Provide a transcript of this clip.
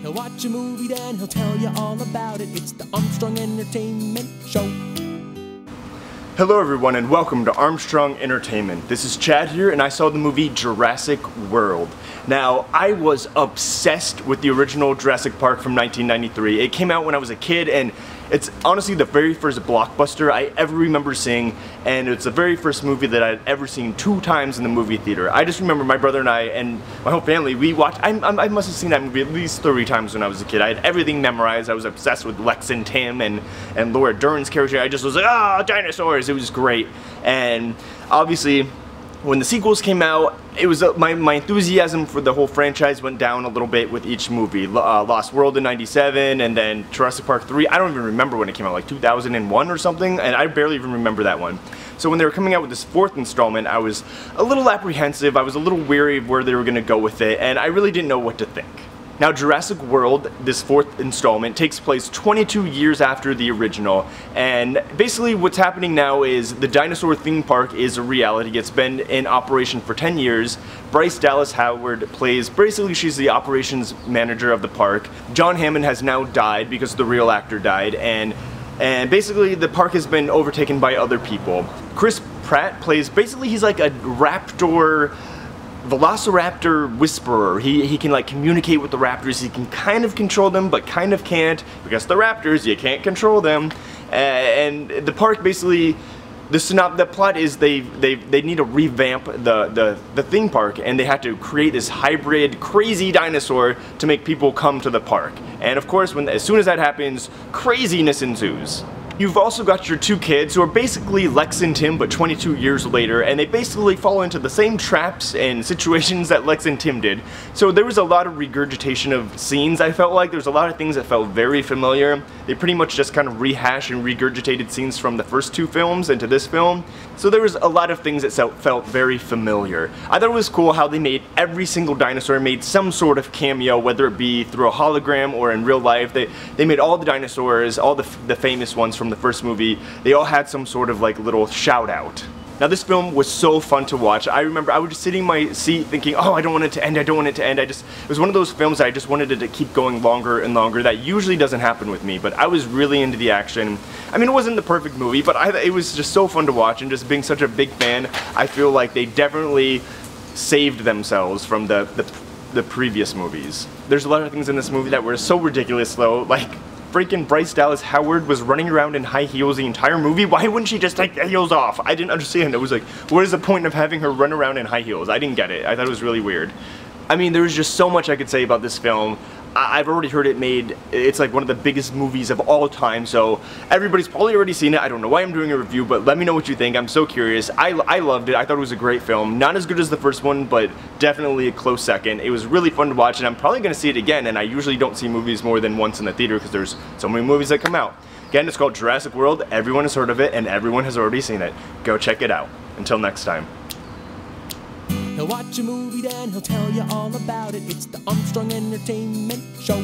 He'll watch a movie, then he'll tell you all about it. It's the Armstrong Entertainment Show. Hello everyone and welcome to Armstrong Entertainment. This is Chad here and I saw the movie Jurassic World. Now, I was obsessed with the original Jurassic Park from 1993. It came out when I was a kid and it's honestly the very first blockbuster I ever remember seeing, and it's the very first movie that I'd ever seen 2 times in the movie theater. I just remember my brother and I and my whole family, we watched, I must have seen that movie at least 30 times when I was a kid. I had everything memorized. I was obsessed with Lex and Tim and Laura Dern's character. I just was like, ah, dinosaurs. It was great. And obviously, when the sequels came out, it was my enthusiasm for the whole franchise went down a little bit with each movie. Lost World in '97 and then Jurassic Park 3. I don't even remember when it came out, like 2001 or something, and I barely even remember that one. So when they were coming out with this 4th installment, I was a little apprehensive, I was a little weary of where they were going to go with it, and I really didn't know what to think. Now, Jurassic World, this 4th installment, takes place 22 years after the original, and basically what's happening now is the dinosaur theme park is a reality. It's been in operation for 10 years. Bryce Dallas Howard plays, basically she's the operations manager of the park. John Hammond has now died because the real actor died, and basically the park has been overtaken by other people. Pratt plays, basically he's like a Velociraptor Whisperer. He can like communicate with the raptors. He can kind of control them, but kind of can't, because the raptors, you can't control them. And the park basically, the plot is they need to revamp the theme park, and they have to create this hybrid crazy dinosaur to make people come to the park. And of course, as soon as that happens, craziness ensues. You've also got your 2 kids who are basically Lex and Tim but 22 years later, and they basically fall into the same traps and situations that Lex and Tim did. So there was a lot of regurgitation of scenes. I felt like there was a lot of things that felt very familiar. They pretty much just kind of rehashed and regurgitated scenes from the first 2 films into this film. So there was a lot of things that felt very familiar. I thought it was cool how they made every single dinosaur made some sort of cameo, whether it be through a hologram or in real life. They made all the dinosaurs, all the famous ones from the first movie, they all had some sort of like little shout out. Now this film was so fun to watch. I remember I was just sitting in my seat thinking, oh, I don't want it to end, I don't want it to end. It was one of those films that I just wanted it to keep going longer and longer. That usually doesn't happen with me, but I was really into the action. I mean, it wasn't the perfect movie, but it was just so fun to watch, and just being such a big fan, I feel like they definitely saved themselves from the previous movies. There's a lot of things in this movie that were so ridiculous though, like freaking Bryce Dallas Howard was running around in high heels the entire movie. Why wouldn't she just take the heels off? I didn't understand. It was like, what is the point of having her run around in high heels? I didn't get it. I thought it was really weird. I mean, there was just so much I could say about this film. I've already heard it made, it's like one of the biggest movies of all time, so everybody's probably already seen it. I don't know why I'm doing a review, but let me know what you think. I'm so curious. I loved it. I thought it was a great film. Not as good as the first one, but definitely a close second. It was really fun to watch, and I'm probably going to see it again, and I usually don't see movies more than once in the theater because there's so many movies that come out. Again, it's called Jurassic World. Everyone has heard of it, and everyone has already seen it. Go check it out. Until next time. He'll watch a movie, then he'll tell you all about it. It's the Armstrong Entertainment Show.